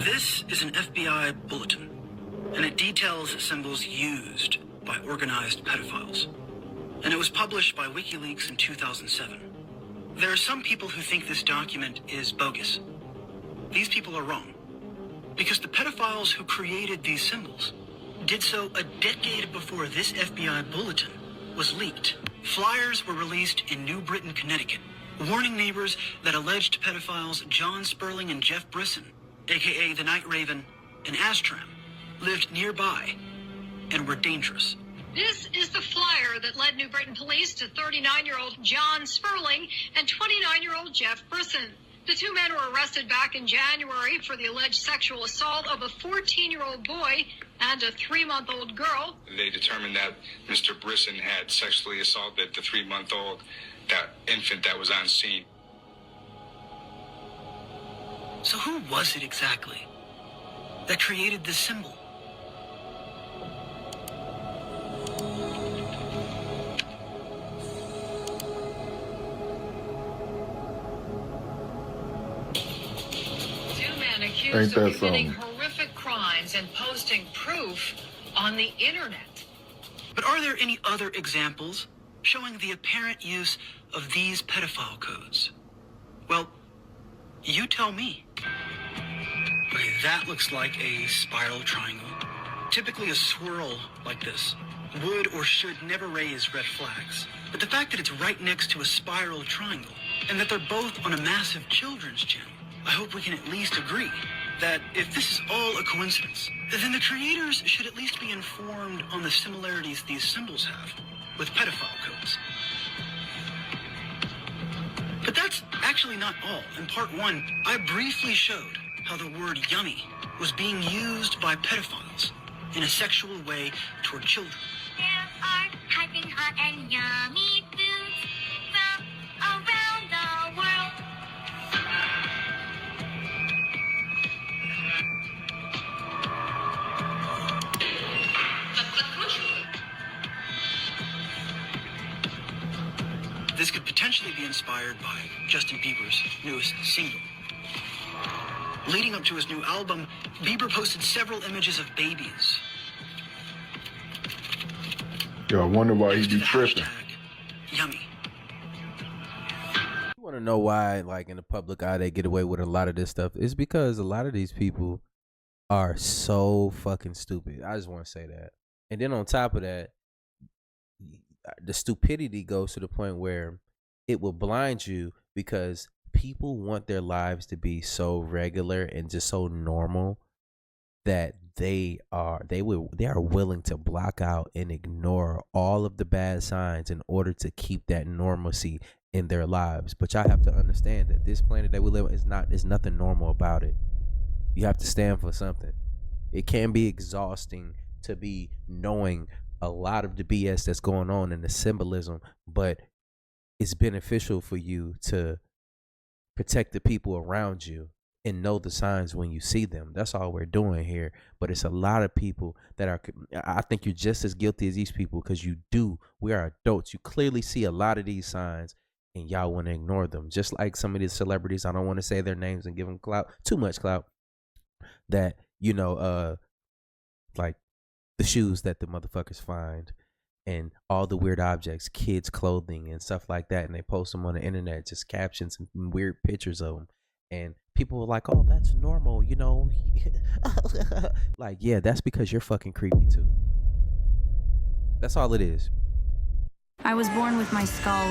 This is an FBI bulletin, and it details symbols used by organized pedophiles. And it was published by WikiLeaks in 2007. There are some people who think this document is bogus. These people are wrong, because the pedophiles who created these symbols did so a decade before this FBI bulletin was leaked. Flyers were released in New Britain, Connecticut, warning neighbors that alleged pedophiles John Sperling and Jeff Brisson, aka the Night Raven and Astram, lived nearby and were dangerous. This is the flyer that led New Britain police to 39-year-old John Sperling and 29-year-old Jeff Brisson. The two men were arrested back in January for the alleged sexual assault of a 14-year-old boy and a 3-month-old girl. They determined that Mr. Brisson had sexually assaulted the 3-month-old, that infant that was on scene. So who was it exactly that created this symbol? Accused of committing horrific crimes and posting proof on the internet. But are there any other examples showing the apparent use of these pedophile codes? Well, you tell me. Okay, that looks like a spiral triangle. Typically a swirl like this would or should never raise red flags. But the fact that it's right next to a spiral triangle and that they're both on a massive children's channel, I hope we can at least agree that if this is all a coincidence, then the creators should at least be informed on the similarities these symbols have with pedophile codes. But that's actually not all. In part 1, I briefly showed how the word yummy was being used by pedophiles in a sexual way toward children. There are piping hot and yummy foods from around the world. This could potentially be inspired by Justin Bieber's newest single. Leading up to his new album, Bieber posted several images of babies. Yo, I wonder why he be tripping. Yummy. You want to know why, like, in the public eye, they get away with a lot of this stuff? It's because a lot of these people are so fucking stupid. I just want to say that. And then on top of that, the stupidity goes to the point where it will blind you because people want their lives to be so regular and just so normal that they are willing to block out and ignore all of the bad signs in order to keep that normalcy in their lives. But y'all have to understand that this planet that we live on is nothing normal about it. You have to stand for something. It can be exhausting to be knowing a lot of the BS that's going on in the symbolism, but it's beneficial for you to protect the people around you and know the signs when you see them. That's all we're doing here. But it's a lot of people that are, I think you're just as guilty as these people, because we are adults. You clearly see a lot of these signs and y'all want to ignore them. Just like some of these celebrities, I don't want to say their names and give them clout, too much clout, that, you know, like the shoes that the motherfuckers find and all the weird objects, kids' clothing and stuff like that, and they post them on the internet, just captions and weird pictures of them, and people are like, oh, that's normal, you know. Like, yeah, that's because you're fucking creepy too. That's all it is. I was born with my skull